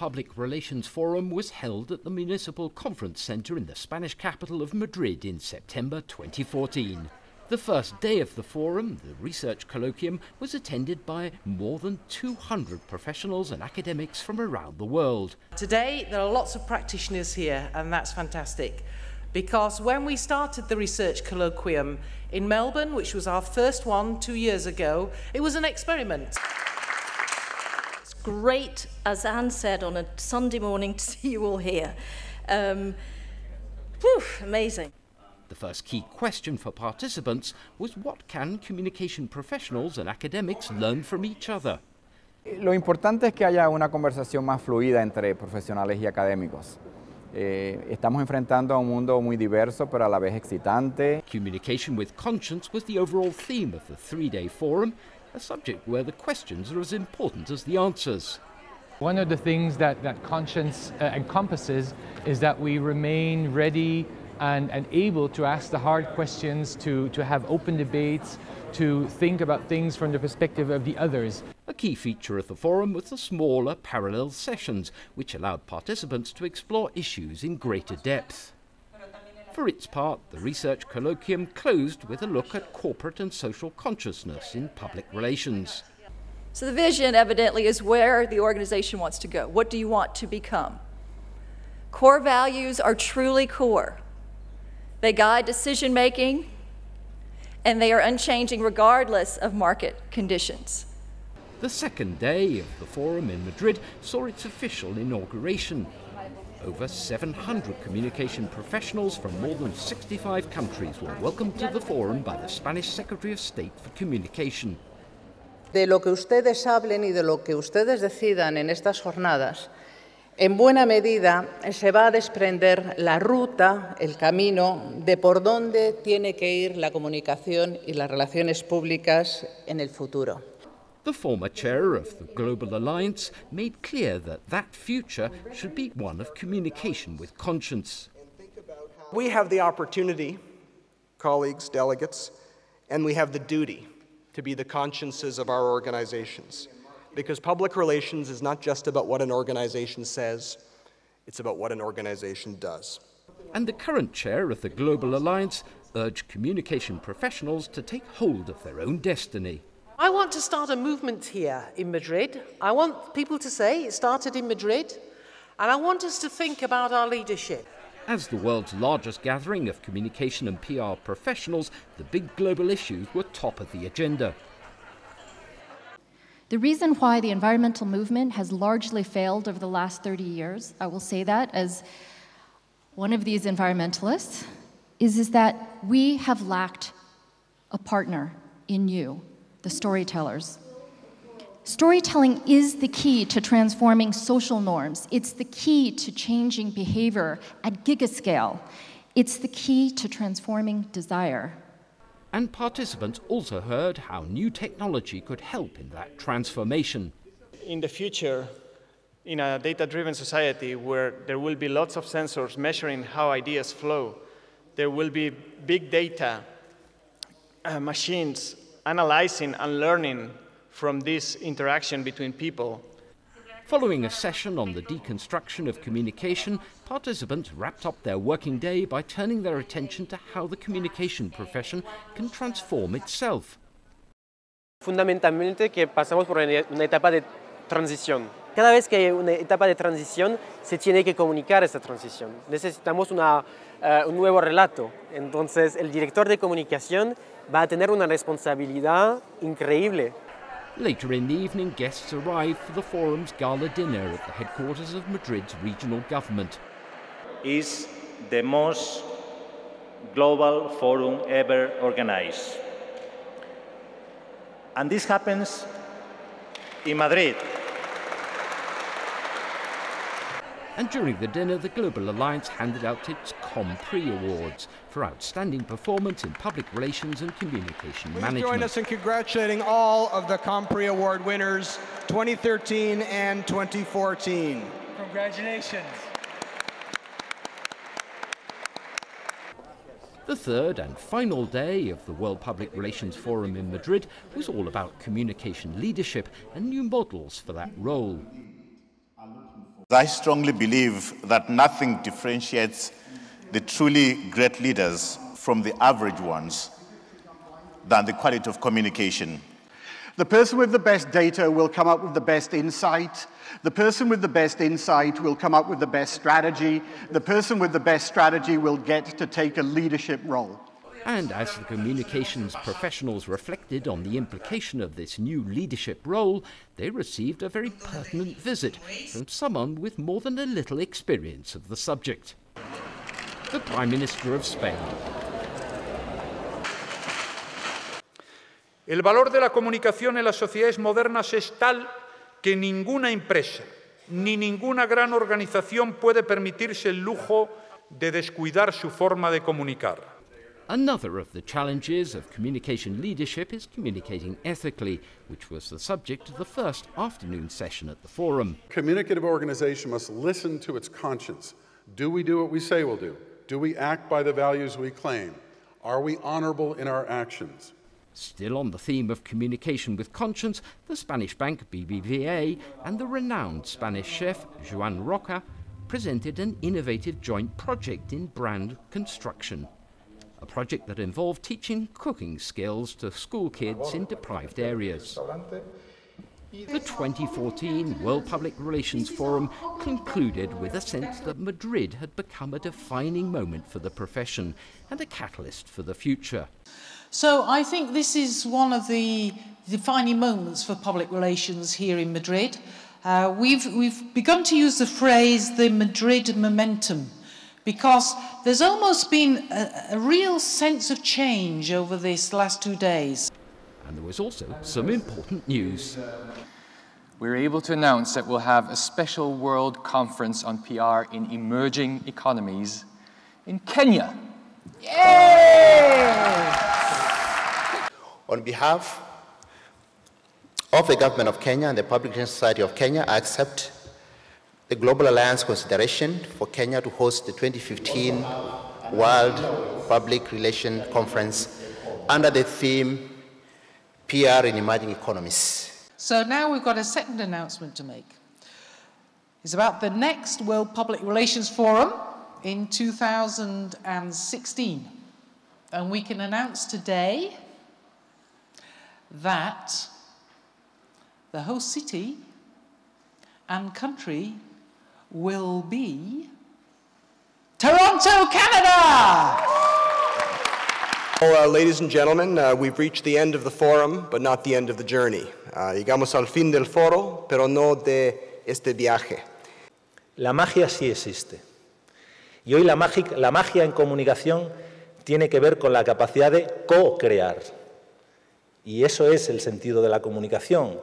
Public Relations Forum was held at the Municipal Conference Centre in the Spanish capital of Madrid in September 2014. The first day of the forum, the research colloquium, was attended by more than 200 professionals and academics from around the world. Today there are lots of practitioners here, and that's fantastic, because when we started the research colloquium in Melbourne, which was our first one 2 years ago, it was an experiment. It's great, as Anne said, on a Sunday morning to see you all here. Amazing. The first key question for participants was what can communication professionals and academics learn from each other? Lo importante es que haya una conversación más fluida entre profesionales y académicos. Estamos enfrentando a un mundo muy diverso, pero a la vez excitante. Communication with conscience was the overall theme of the three-day forum, a subject where the questions are as important as the answers. One of the things that conscience encompasses is that we remain ready and able to ask the hard questions, to have open debates, to think about things from the perspective of the others. A key feature of the forum was the smaller parallel sessions, which allowed participants to explore issues in greater depth. For its part, the research colloquium closed with a look at corporate and social consciousness in public relations. So the vision, evidently, is where the organization wants to go. What do you want to become? Core values are truly core. They guide decision-making, and they are unchanging regardless of market conditions. The second day of the forum in Madrid saw its official inauguration. Over 700 communication professionals from more than 65 countries were welcomed to the forum by the Spanish Secretary of State for Communication. De lo que ustedes hablen y de lo que ustedes decidan en estas jornadas, en buena medida se va a desprender la ruta, el camino de por dónde tiene que ir la comunicación y las relaciones públicas en el futuro. The former chair of the Global Alliance made clear that future should be one of communication with conscience. We have the opportunity, colleagues, delegates, and we have the duty to be the consciences of our organizations. Because public relations is not just about what an organization says, it's about what an organization does. And the current chair of the Global Alliance urged communication professionals to take hold of their own destiny. I want to start a movement here in Madrid. I want people to say it started in Madrid, and I want us to think about our leadership. As the world's largest gathering of communication and PR professionals, the big global issues were top of the agenda. The reason why the environmental movement has largely failed over the last 30 years, I will say that as one of these environmentalists, is that we have lacked a partner in you, the storytellers. Storytelling is the key to transforming social norms. It's the key to changing behavior at gigascale. It's the key to transforming desire. And participants also heard how new technology could help in that transformation. In the future, in a data-driven society where there will be lots of sensors measuring how ideas flow, there will be big data machines analyzing and learning from this interaction between people. Following a session on the deconstruction of communication, participants wrapped up their working day by turning their attention to how the communication profession can transform itself. Fundamentalmente que pasamos por una etapa de transición. Cada vez que hay una etapa de transición, se tiene que comunicar esa transición. Necesitamos un nuevo relato. Entonces, el director de comunicación va a tener una responsabilidad increíble. Later in the evening, guests arrived for the forum's gala dinner at the headquarters of Madrid's regional government. It's the most global forum ever organized. And this happens in Madrid. And during the dinner, the Global Alliance handed out its Compris Awards for outstanding performance in public relations and communication management. Please join us in congratulating all of the Compris Award winners 2013 and 2014. Congratulations. The third and final day of the World Public Relations Forum in Madrid was all about communication leadership and new models for that role. I strongly believe that nothing differentiates the truly great leaders from the average ones than the quality of communication. The person with the best data will come up with the best insight. The person with the best insight will come up with the best strategy. The person with the best strategy will get to take a leadership role. And as the communications professionals reflected on the implication of this new leadership role, they received a very pertinent visit from someone with more than a little experience of the subject. The Prime Minister of Spain. El valor de la comunicación en las sociedades modernas es tal que ninguna empresa ni ninguna gran organización puede permitirse el lujo de descuidar su forma de comunicar. Another of the challenges of communication leadership is communicating ethically, which was the subject of the first afternoon session at the forum. Communicative organization must listen to its conscience. Do we do what we say we'll do? Do we act by the values we claim? Are we honorable in our actions? Still on the theme of communication with conscience, the Spanish bank BBVA and the renowned Spanish chef Joan Roca presented an innovative joint project in brand construction. A project that involved teaching cooking skills to school kids in deprived areas. The 2014 World Public Relations Forum concluded with a sense that Madrid had become a defining moment for the profession and a catalyst for the future. So I think this is one of the defining moments for public relations here in Madrid. We've begun to use the phrase the Madrid momentum, because there's almost been a real sense of change over these last 2 days. And there was also some important news. We're able to announce that we'll have a special World Conference on PR in emerging economies in Kenya. Yay! On behalf of the Government of Kenya and the Public Relations Society of Kenya, I accept the Global Alliance consideration for Kenya to host the 2015 World Public Relations Conference under the theme PR in Emerging Economies. So now we've got a second announcement to make. It's about the next World Public Relations Forum in 2016. And we can announce today that the host city and country will be Toronto, Canada! Well, ladies and gentlemen, we've reached the end of the forum, but not the end of the journey. Llegamos al fin del foro, pero no de este viaje. La magia sí existe. Y hoy la magia en comunicación tiene que ver con la capacidad de co-crear. Y eso es el sentido de la comunicación.